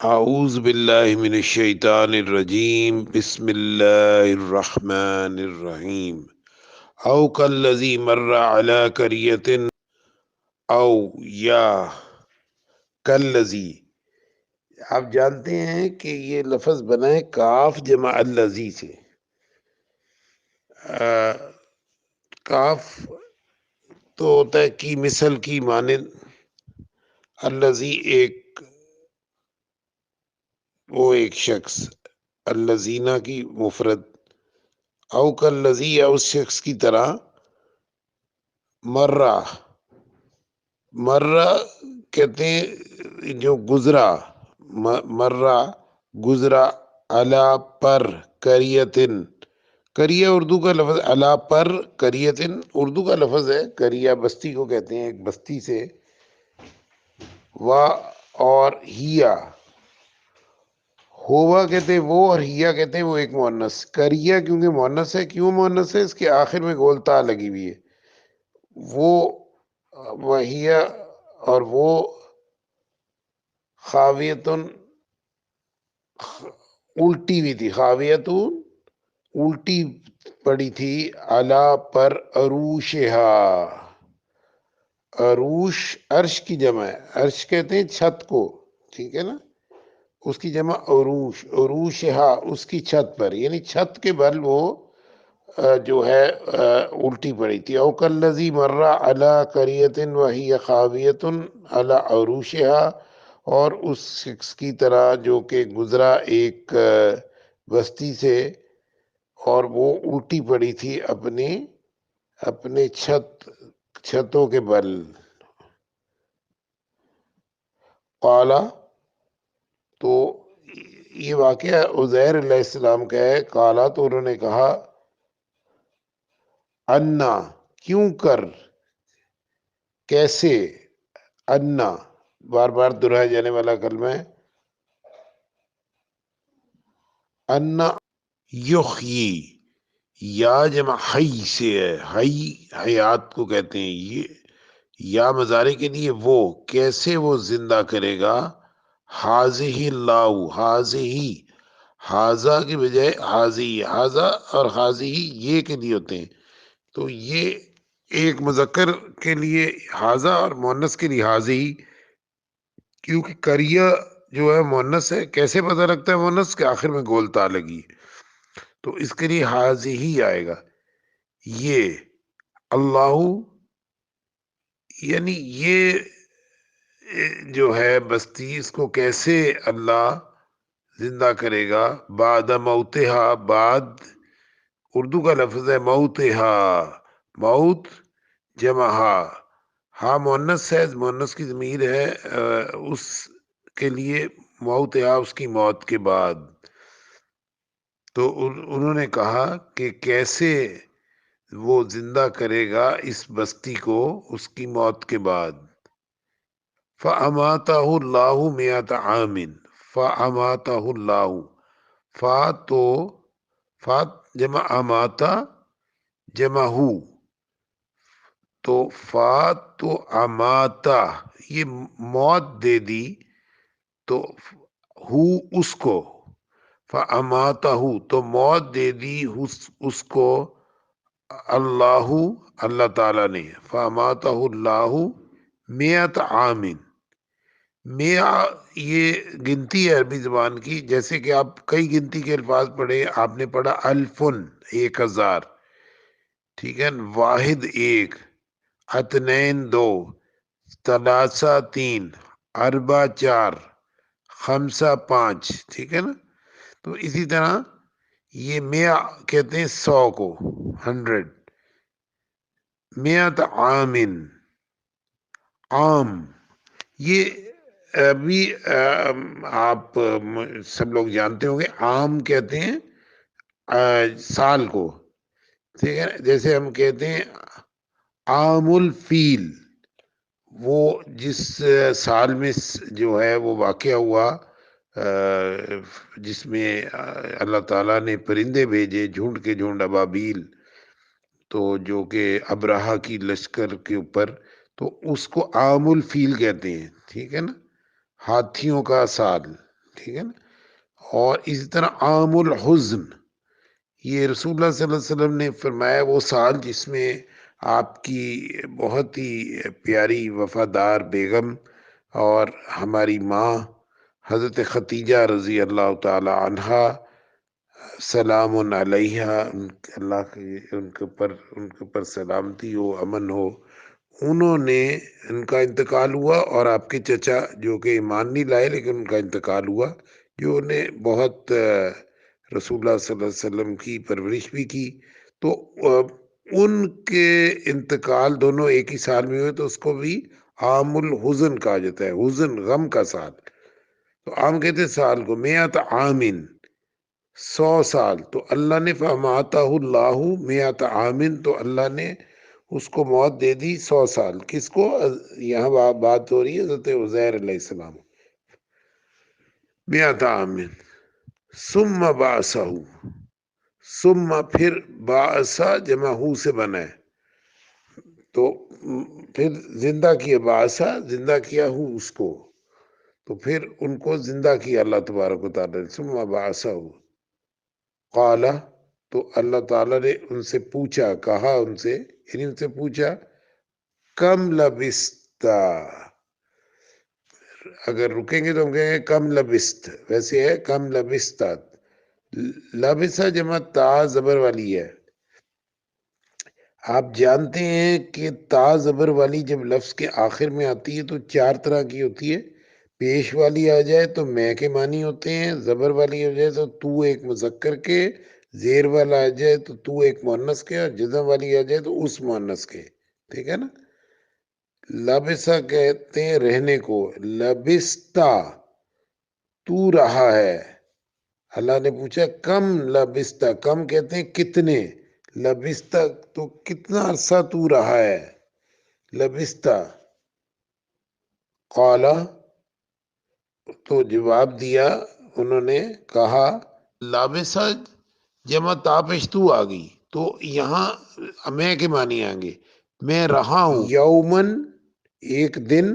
اعوذ باللہ من الشیطان الرجیم بسم اللہ الرحمن الرحیم او کالذی مر علی قریۃ او یا کالذی، آپ جانتے ہیں کہ یہ لفظ بنا ہے کاف جمع الذی سے۔ کاف تو ہوتا ہے کی مثل کی مانند، الذی ایک شخص، الذین کی مفرد، او کالذی یا اس شخص کی طرح، مرہ مرہ کہتے ہیں جو گزرا، مرہ گزرا، علا پر قریتن، قریہ اردو کا لفظ، علا پر قریتن اردو کا لفظ ہے، قریہ بستی کو کہتے ہیں، ایک بستی سے، وا اور ہیا، ہوا کہتے ہیں وہ اور ہیا کہتے ہیں وہ ایک مؤنث، قریہ کیونکہ مؤنث ہے، کیوں مؤنث ہے؟ اس کے آخر میں گول تا لگی ہوئی ہے، وہ وہیا اور وہ خاویتن الٹی ہوئی تھی، خاویتن الٹی پڑی تھی، علا پر عروشہا، عروش عرش کی جمع ہے، عرش کہتے ہیں چھت کو، ٹھیک ہے نا، اس کی جمع عروش، عروشہا اس کی چھت پر، یعنی چھت کے بل وہ جو ہے الٹی پڑی تھی۔ او کالذی مر علی قریۃ وہی خاویۃ علی عروشہا، اور اس شخص کی طرح جو کہ گزرا ایک بستی سے اور وہ الٹی پڑی تھی اپنے چھتوں کے بل۔ قالا، تو یہ واقعہ عزیر علیہ السلام کا ہے، قالا تو انہوں نے کہا، انا کیوں کر، کیسے، انا بار بار دہرائے جانے والا کلمہ ہے، انا یحیی، یا جمع حی سے ہے، حی حیات کو کہتے ہیں، یہ یا مضارع کے لیے وہ، کیسے وہ زندہ کرے گا، حاذہ اللہ، حاذہ، حاذہ کی بجائے حاذی، حاذہ اور حاذہ یہ کے لیے ہوتے ہیں، تو یہ ایک مذکر کے لیے حاذہ اور مؤنث کے لیے حاذی، کیونکہ قریہ جو ہے مؤنث ہے، کیسے پتہ لگتا ہے مؤنث کے آخر میں گول تا لگی، تو اس کے لیے حاذی ہی آئے گا، یہ اللہ، یعنی یہ جو ہے بستی، اس کو کیسے اللہ زندہ کرے گا، بعد موتہا، بعد اردو کا لفظ ہے موتہا، موت جمع ہا مؤنث ہے، مؤنث کی ضمیر ہے، اس کے لیے موتہا اس کی موت کے بعد، تو انہوں نے کہا کہ کیسے وہ زندہ کرے گا اس بستی کو اس کی موت کے بعد۔ فَأَمَاتَهُ اللَّهُ مِئَةَ عَامٍ، فَأَمَاتَهُ اللَّهُ، تو فا جمع اماتا جمع ہو، تو تو اماتا یہ موت دے دی، تو ہو اس کو، فَأَمَاتَهُ تو موت دے دی اس کو، اللہ تعالیٰ نے، فَأَمَاتَهُ اللَّهُ مِئَةَ عَامٍ، میا یہ گنتی ہے عربی زبان کی، جیسے کہ آپ کئی گنتی کے الفاظ پڑھے، آپ نے پڑھا الفن 1000، ٹھیک ہے، واحد ایک، اثنین دو، ثلاثہ تین، اربع چار، خمسہ پانچ، ٹھیک ہے نا، تو اسی طرح یہ میا کہتے ہیں 100 کو، 100، مئت عامن، عام، یہ ابھی آپ سب لوگ جانتے ہوں گے، عام کہتے ہیں سال کو، ٹھیک ہے، جیسے ہم کہتے ہیں عام الفیل، وہ جس سال میں جو ہے وہ واقعہ ہوا، جس میں اللہ تعالیٰ نے پرندے بھیجے جھنڈ کے جھنڈ ابابیل، تو جو کہ ابرہہ کی لشکر کے اوپر، تو اس کو عام الفیل کہتے ہیں، ٹھیک ہے نا، ہاتھیوں کا سال، ٹھیک ہے نا. اور اسی طرح عام الحزن، یہ رسول اللہ صلی اللہ علیہ وسلم نے فرمایا وہ سال جس میں آپ کی بہت ہی پیاری وفادار بیگم اور ہماری ماں حضرت خدیجہ رضی اللہ تعالی عنہا سلام علیہا، اللہ کے ان کے اوپر سلامتی ہو، امن ہو، انہوں نے، ان کا انتقال ہوا، اور آپ کے چچا جو کہ ایمان نہیں لائے لیکن ان کا انتقال ہوا، جو نے بہت رسول اللہ صلی اللہ علیہ وسلم کی پرورش بھی کی. تو ان کے انتقال دونوں ایک ہی سال میں ہوئے، تو اس کو بھی عام الحزن کہا جاتا ہے، حزن غم کا سال. تو عام کہتے ہیں سال کو، میات عامن 100 سال. تو اللہ نے فماتہ اللہ میات عامن، تو اللہ نے اس کو موت دے دی 100 سال. کس کو؟ یہاں بات ہو رہی ہے حضرت عزیر علیہ السلام. میات عامن ثم بعثہ، ثم پھر بعثہ جمع ہو سے بنا ہے، تو پھر زندہ کیا، بعثہ زندہ کیا ہو اس کو، تو پھر ان کو زندہ کیا اللہ تبارک و تعالیٰ نے. ثم بعثہ قال، تو اللہ تعالیٰ نے ان سے پوچھا، کہا ان سے، یعنی ان سے پوچھا کم لبستا. اگر رکیں گے تو ہم کہیں گے کم لبست، ویسے ہے کم لبستا. لبسا جمع تا زبر والی ہے. آپ جانتے ہیں کہ تا زبر والی جب لفظ کے آخر میں آتی ہے تو 4 طرح کی ہوتی ہے. پیش والی آ جائے تو میں کے معنی ہوتے ہیں، زبر والی ہو جائے تو ایک مذکر کے، زیر والا آ جائے تو ایک مؤنث کے، اور جزم والی آ جائے تو اس مؤنث کے. ٹھیک ہے نا. لبسا کہتے ہیں رہنے کو، لبستا تو رہا ہے. اللہ نے پوچھا کم لبستا، کم کہتے ہیں کتنے، لبستا تو کتنا عرصہ تو رہا ہے. لبستا قال، تو جواب دیا انہوں نے، کہا لابسا جمع تاپشتو آ گئی، تو یہاں میں کے معنی آئیں گے. میں رہا ہوں یومن ایک دن،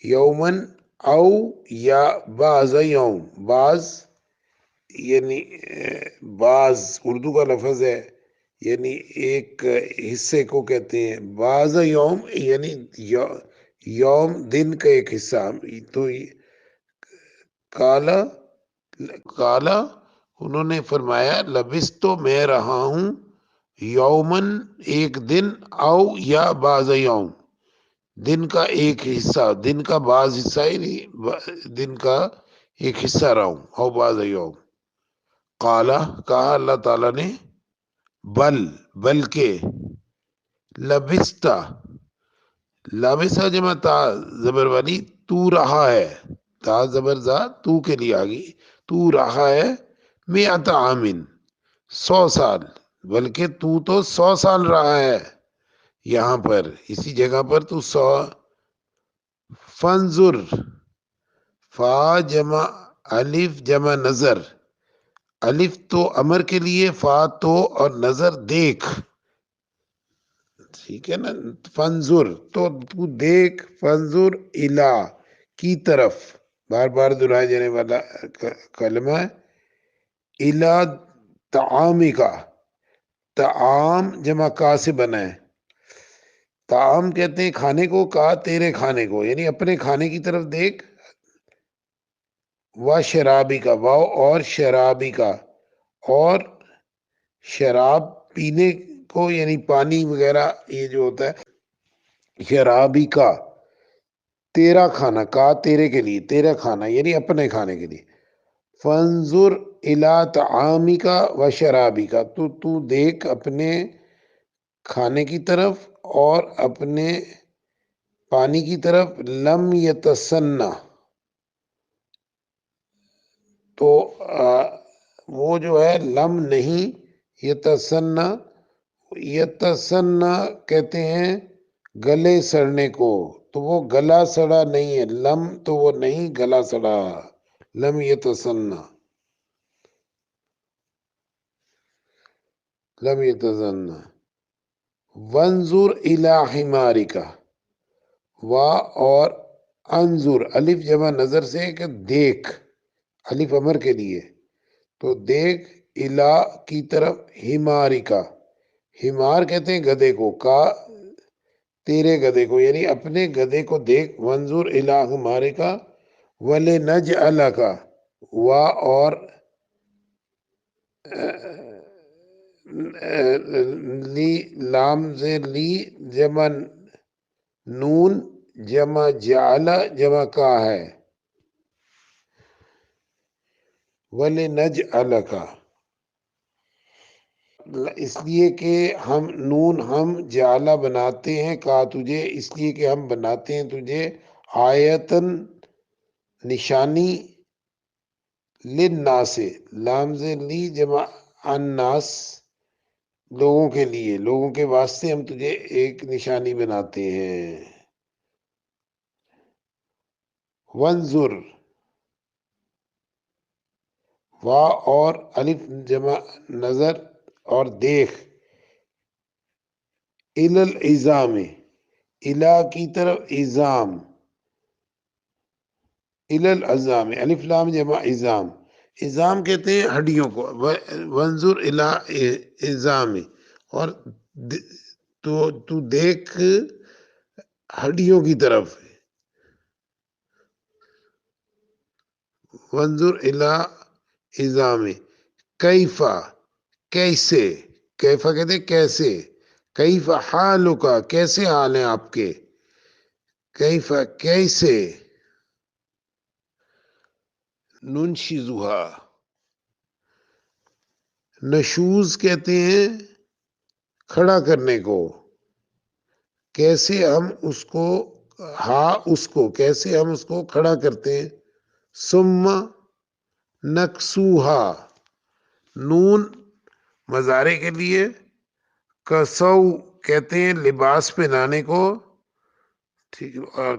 یومن او یا بعض یوم، بعض یعنی بعض اردو کا لفظ ہے، یعنی ایک حصے کو کہتے ہیں. بعض یوم یعنی یوم دن کا ایک حصہ. تو کالا، کالا انہوں نے فرمایا لبس تو میں رہا ہوں، یومن ایک دن، او یا بعض یوم دن کا ایک حصہ، دن کا بعض حصہ یعنی دن کا ایک حصہ رہا ہوں، او بعض یوم. قالا کہا اللہ تعالیٰ نے، بلکہ لبستا، لبسا جمع تا زبر والی تو رہا ہے، تا زبر زا تو کے لیے آ گئی، تو رہا ہے میات عامن 100 سال، بلکہ تو 100 سال رہا ہے یہاں پر اسی جگہ پر. تو 100 فنظر، فا جمع الف جمع نظر، الف تو امر کے لیے، فا تو، اور نظر دیکھ. ٹھیک ہے نا. فنظر تو دیکھ، فنظر الا کی طرف، بار بار دہرائے جانے والا کلمہ ہے. الا طعامی کا، طعام جمع کا سے بنا ہے. طعام کہتے ہیں کھانے کو، کا تیرے کھانے کو، یعنی اپنے کھانے کی طرف دیکھ. و شرابی کا، واو اور شرابی کا، اور شراب پینے کو یعنی پانی وغیرہ یہ جو ہوتا ہے. شرابی کا تیرا کھانا، کا تیرے کے لیے، تیرا کھانا یعنی اپنے کھانے کے لیے. فنظر الی طعامک و شرابک، تو دیکھ اپنے کھانے کی طرف اور اپنے پانی کی طرف. لم یتسنہ، تو وہ جو ہے لم نہیں، یتسنہ، یتسنہ کہتے ہیں گلے سڑنے کو، تو وہ گلا سڑا نہیں ہے. لم تو وہ نہیں گلا سڑا، لم یتسنہ، لم یتسنہ. وانظر الی حمارک، وا اور انظر الف جمع نظر سے کہ دیکھ، الف امر کے لیے، تو دیکھ الا کی طرف ہماری کا، ہمار کہتے ہیں گدھے کو، کا تیرے گدھے کو، یعنی اپنے گدھے کو دیکھ، منظور الا ہمارے کا، ولے نج اللہ کا، وا اور لی لام سے لی جمع نون جمع جعل جمع کا ہے، ولی نج کا، اس لیے کہ ہم نون ہم جعلہ بناتے ہیں، کا تجھے اس لیے کہ ہم بناتے ہیں تجھے آیتن نشانی، للناس لام سے لی جمع الناس لوگوں کے لیے، لوگوں کے واسطے ہم تجھے ایک نشانی بناتے ہیں۔ ونظر وا اور الف جمع نظر اور دیکھ، الالعظام الا کی طرف عظام، الالعظام الف لام جمع عظام، عظام کہتے ہیں ہڈیوں کو، ونظر الا عظام، اور تو دیکھ ہڈیوں کی طرف، ونظر الا عظام، کیفا کیسے، کیفا کہتے ہیں کیسے، کیفا حالکا کیسے حال ہیں آپ کے، کیفا کیسے، ننشزها نشوز کہتے ہیں کھڑا کرنے کو، کیسے ہم اس کو، اس کو کیسے ہم اس کو کھڑا کرتے ہیں، ثم نکسوہا نون مضارع کے لیے، کسو کہتے ہیں لباس پہنانے کو، ٹھیک ہے، اور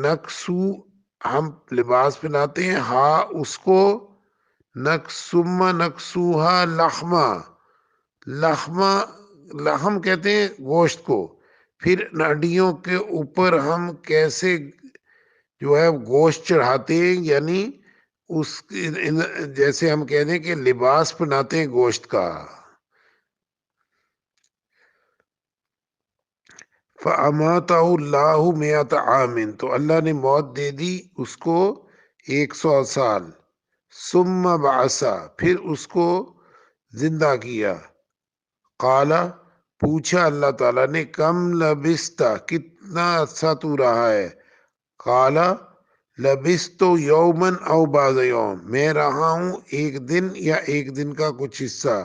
نکسو ہم لباس پہناتے ہیں، اس کو، ثم نکسوہا لحما، لحما لحم کہتے ہیں گوشت کو، پھر ہڈیوں کے اوپر ہم کیسے جو ہے گوشت چڑھاتے ہیں، یعنی اس جیسے ہم کہہ دیں کہ لباس پہناتے ہیں گوشت کا۔ فَأَمَاتَهُ اللَّهُ مِائَةَ عَامٍ تو اللہ نے موت دے دی اس کو 100 سال، ثم بعث پھر اس کو زندہ کیا، قال پوچھا اللہ تعالیٰ نے، کم لبثت کتنا عرصہ تو رہا ہے، قال لبثت یوما او بعض یوم میں رہا ہوں ایک دن یا ایک دن کا کچھ حصہ،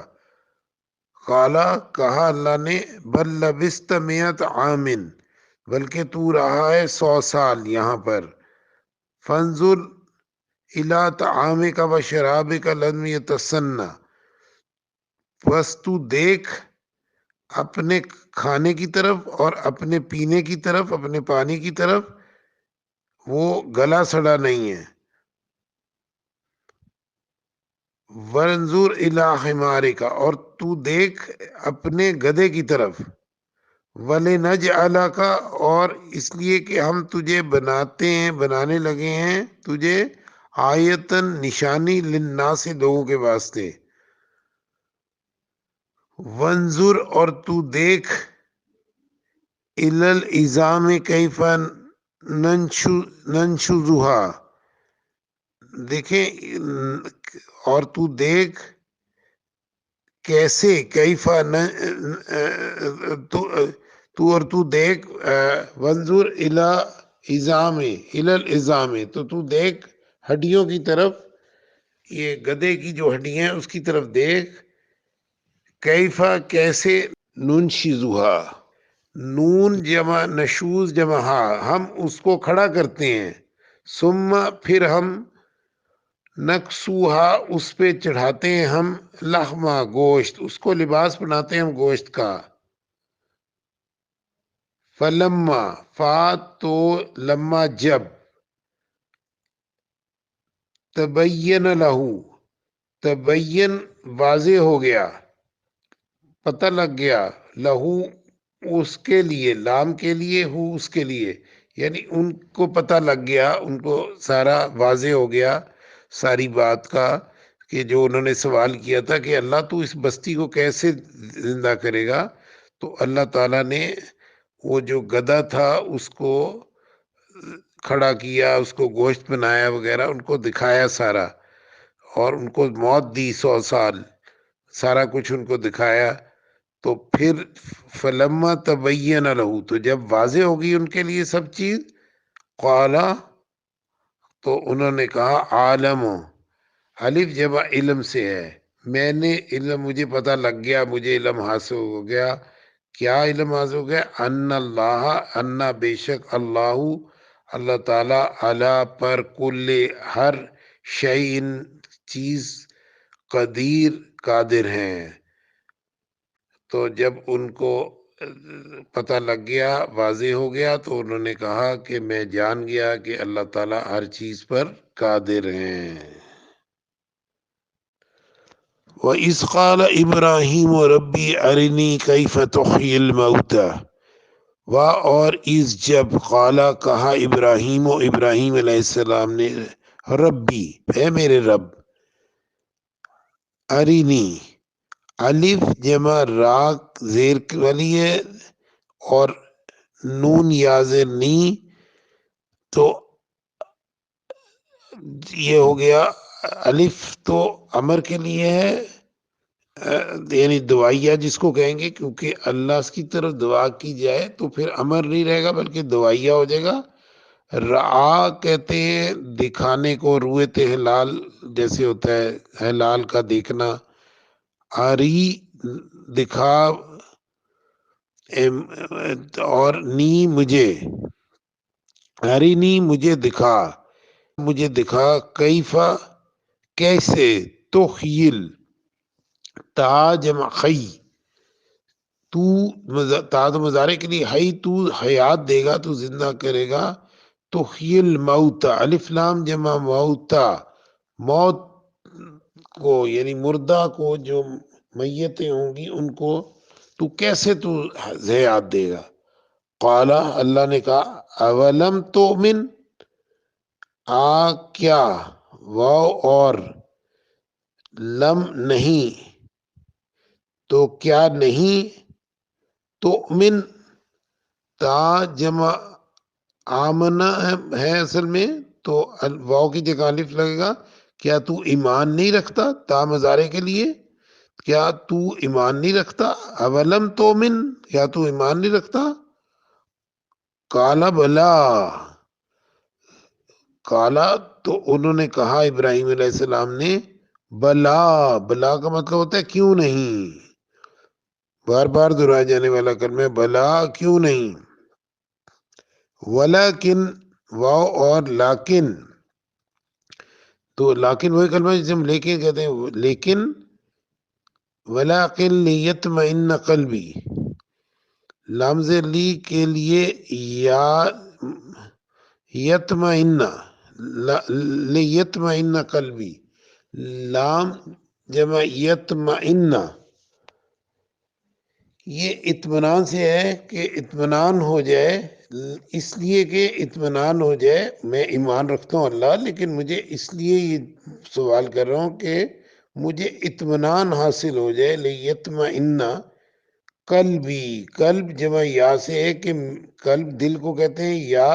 قال کہا اللہ نے، بل لبثت مئۃ عام بلکہ تو رہا ہے 100 سال یہاں پر، فانظر الی طعامک و شرابک لم یتسنہ بس تو دیکھ اپنے کھانے کی طرف اور اپنے پینے کی طرف، اپنے پانی کی طرف، وہ گلا سڑا نہیں ہے، وَانظُرْ إِلَىٰ حِمَارِكَ اور تو دیکھ اپنے گدھے کی طرف، وَلِنَجْعَلَكَ اور اس لیے کہ ہم تجھے بناتے ہیں، بنانے لگے ہیں تجھے، آیتن نشانی، للناس لوگوں کے واسطے، وَانظُرْ اور تو دیکھ إِلَى الْعِظَامِ كَيْفَ نَنشُزُهَا دیکھیں، اور تو دیکھ کیسے، کیفا تو دیکھ، وانظر الی عظام الی العظام تو دیکھ ہڈیوں کی طرف، یہ گدھے کی جو ہڈیاں ہیں اس کی طرف دیکھ، کیفا کیسے، ننشزها نون جمع نشوز جمع ہم اس کو کھڑا کرتے ہیں، ثم پھر ہم نکسوہا اس پہ چڑھاتے ہیں ہم، لحما گوشت، اس کو لباس بناتے ہیں ہم گوشت کا، فلما تو لما جب، تبین لہو تبین واضح ہو گیا، پتہ لگ گیا، لہو اس کے لیے، لام کے لیے، ہو اس کے لیے، یعنی ان کو پتہ لگ گیا، ان کو سارا واضح ہو گیا، ساری بات کا، کہ جو انہوں نے سوال کیا تھا کہ اللہ تو اس بستی کو کیسے زندہ کرے گا، تو اللہ تعالیٰ نے وہ جو گدھا تھا اس کو کھڑا کیا، اس کو گوشت بنایا وغیرہ، ان کو دکھایا سارا، اور ان کو موت دی 100 سال، سارا کچھ ان کو دکھایا. تو پھر فلما تبین لہو، تو جب واضح ہوگی ان کے لیے سب چیز، قالا، تو انہوں نے کہا، عالم، الف جمع علم سے ہے، میں نے علم، مجھے پتہ لگ گیا، مجھے علم حاصل ہو گیا. کیا علم حاصل ہو گیا؟ ان اللہ، ان بے شک اللہ، اللہ تعالیٰ، علی پر، کل، ہر، شیء چیز، قدیر قادر ہیں. تو جب ان کو پتہ لگ گیا، واضح ہو گیا، تو انہوں نے کہا کہ میں جان گیا کہ اللہ تعالیٰ ہر چیز پر قادر ہیں. وَإِذْ قَالَ إِبْرَاهِيمُ رَبِّ أَرِنِي كَيْفَ تُحْيِي الْمَوْتَى، اور اس جب قالا کہا ابراہیم، و ابراہیم علیہ السلام نے، ربی، اے میرے رب، ارینی، الف جمع راک زیر والی ہے، اور نون یا زیر نی، تو یہ ہو گیا. الف تو امر کے لیے ہے، یعنی دعائیہ جس کو کہیں گے، کیونکہ اللہ کی طرف دعا کی جائے تو پھر امر نہیں رہے گا بلکہ دعائیہ ہو جائے گا. رعا کہتے ہیں دکھانے کو، رویت ہلال جیسے ہوتا ہے، ہلال کا دیکھنا. آری، دکھا، اور نی مجھے، آری نی مجھے دکھا، مجھے دکھا، کیفا کیسے، تخیل، تا جمع خی، تو تا تو مضارع کے لیے، ہئی تو حیات دے گا، تو زندہ کرے گا. تحیی الموت، الف لام جمع موتا، موت کو یعنی مردہ کو، جو میتیں ہوں گی ان کو تو کیسے تو حیات دے گا. قالا، اللہ نے کہا، اولم تؤمن، کیا، واو اور لم نہیں، تو کیا نہیں، تؤمن، تا جمع آمنا ہے اصل میں، تو واو کی جگہ الف لگے گا. کیا تو ایمان نہیں رکھتا، تا مضارع کے لیے، کیا تو ایمان نہیں رکھتا، اولم تومن، کیا تو ایمان نہیں رکھتا. کالا بلا، کالا، تو انہوں نے کہا ابراہیم علیہ السلام نے، بلا، بلا کا مطلب ہوتا ہے کیوں نہیں، بار بار دہرایا جانے والا کلمہ بلا، کیوں نہیں. ولیکن، واو اور لیکن، تو لیکن وہی کلمہ جسے ہم لیکن کہتے ہیں، لیکن، ولیکن لیطمئن قلبی، لامز لی کے لیے، یا یطمئن، لیطمئن قلبی، لام جمع یطمئن، یہ اطمینان سے ہے کہ اطمینان ہو جائے، اس لیے کہ اطمینان ہو جائے. میں ایمان رکھتا ہوں اللہ، لیکن مجھے اس لیے یہ سوال کر رہا ہوں کہ مجھے اطمینان حاصل ہو جائے. لیطمئن قلبی، قلب جمع یا سے ہے، کہ قلب دل کو کہتے ہیں، یا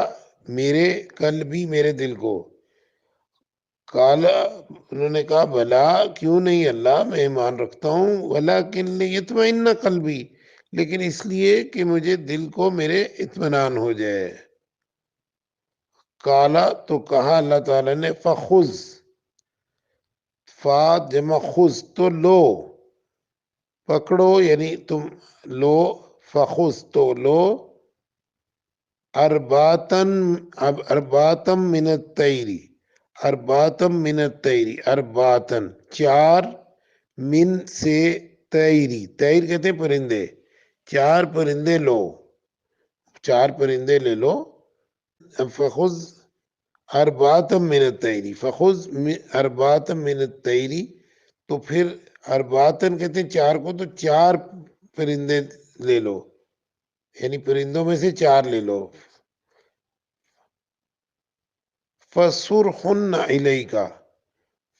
میرے قلبی، میرے دل کو. کالا، انہوں نے کہا، بھلا کیوں نہیں اللہ، میں ایمان رکھتا ہوں، ولیکن لیطمئن قلبی، لیکن اس لیے کہ مجھے دل کو میرے اطمینان ہو جائے. کالا، تو کہا اللہ تعالیٰ نے، فخذ، فا جمع خذ، تو لو، پکڑو، یعنی تم لو، فخذ، تو لو، ارباتن، اب ارباتم من الطیر، ارباتم من الطیر، ارباتن چار، من سے، طیری، طیر کہتے ہیں پرندے، چار پرندے لو، چار پرندے لے لو. فخذ ارباتم من الطیر، فخذ ارباتم من الطیر، تو پھر ارباتن کہتے ہیں چار کو، تو چار پرندے لے لو، یعنی پرندوں میں سے چار لے لو. فَصُرْخُنَّ عِلَيْكَ،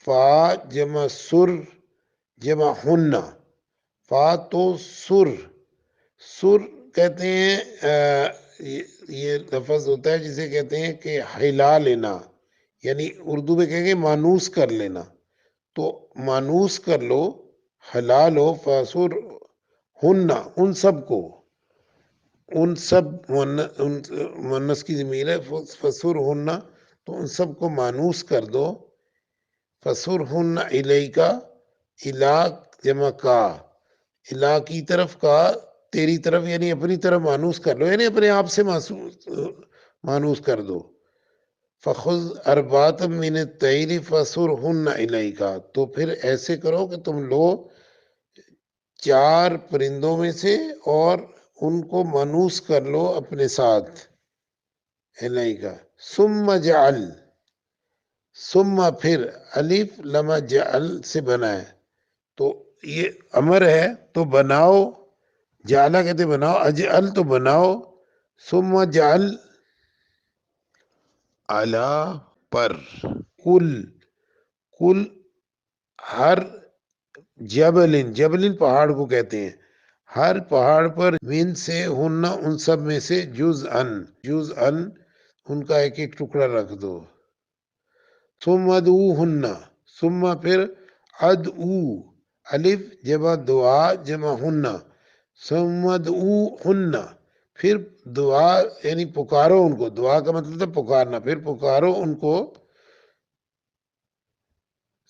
فا جمع سر جمع ہننا، فا تو سر، سر کہتے ہیں یہ لفظ ہوتا ہے جسے کہتے ہیں کہ ہلا لینا، یعنی اردو میں کہیں گے مانوس کر لینا، تو مانوس کر لو، ہلا لو، فاسر ہننا، ان سب کو، ان سب مونس کی ضمیر ہے، فسر ہننا، تو ان سب کو مانوس کر دو، فسر ہننا الیکا، الا جمع کا، الا کی طرف، کا تیری طرف، یعنی اپنی طرف مانوس کر لو، یعنی اپنے آپ سے مانوس کر دو، فخذ اربات من الطیر فسرہن الیک، تو پھر ایسے کرو کہ تم لو 4 پرندوں میں سے اور ان کو مانوس کر لو اپنے ساتھ، الیک، ثم جعل، ثم پھر، الف لما جعل سے بنا ہے، تو یہ امر ہے تو بناؤ، جعلہ کہتے بناؤ، اجعل تو بناؤ، ثم جعل علا پر، کل، کل ہر، جبل، جبل پہاڑ کو کہتے ہیں، ہر پہاڑ پر، من سے ہننا ان سب میں سے، جزءاً، جزءاً ان کا ایک ایک ٹکڑا رکھ دو، ثم ادعوہن، ثم پھر، ادعو، الف جمع دعا جمع ہننا، ثم ادعوہن، پھر دعا یعنی پکارو ان کو، دعا کا مطلب ہے پکارنا، پھر پکارو ان کو،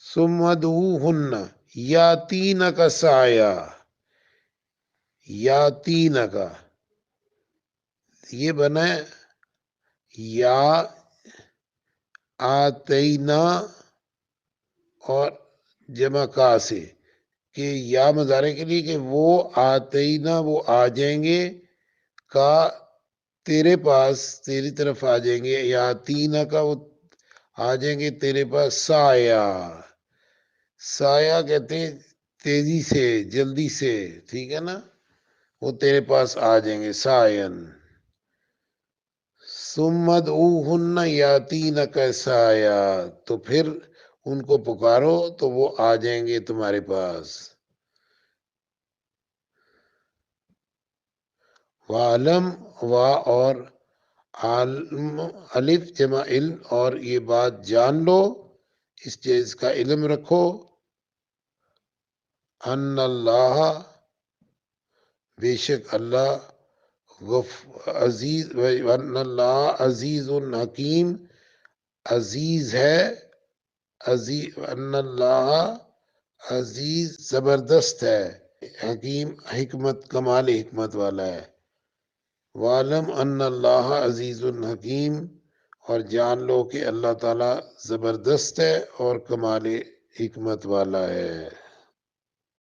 ثم ادعوہن یاتینک سعیا، یاتینک، یہ بنا ہے یا آتینا اور جمع کا سے، کہ یا مضارع کے لیے کہ وہ آتینا، وہ آ جائیں گے، کا تیرے پاس، تیری طرف آ جائیں گے، یا تینا کا وہ آ جائیں گے تیرے پاس، سایہ، سایہ کہتے ہیں تیزی سے، جلدی سے، ٹھیک ہے نا، وہ تیرے پاس آ جائیں گے، سائن، ثم ادعوہن یاتینک سایہ، تو پھر ان کو پکارو تو وہ آ جائیں گے تمہارے پاس، وعلم، وا اور عالم، الف جمع علم، اور یہ بات جان لو، اس چیز کا علم رکھو، ان اللہ، بے شک اللہ، عزیز، ان اللہ عزیز الحکیم، عزیز ہے، عزیز، ان اللہ عزیز زبردست ہے، حکیم حکمت، کمال حکمت والا ہے، وعلم ان اللہ عزیز الحکیم، اور جان لو کہ اللہ تعالیٰ زبردست ہے اور کمال حکمت والا ہے۔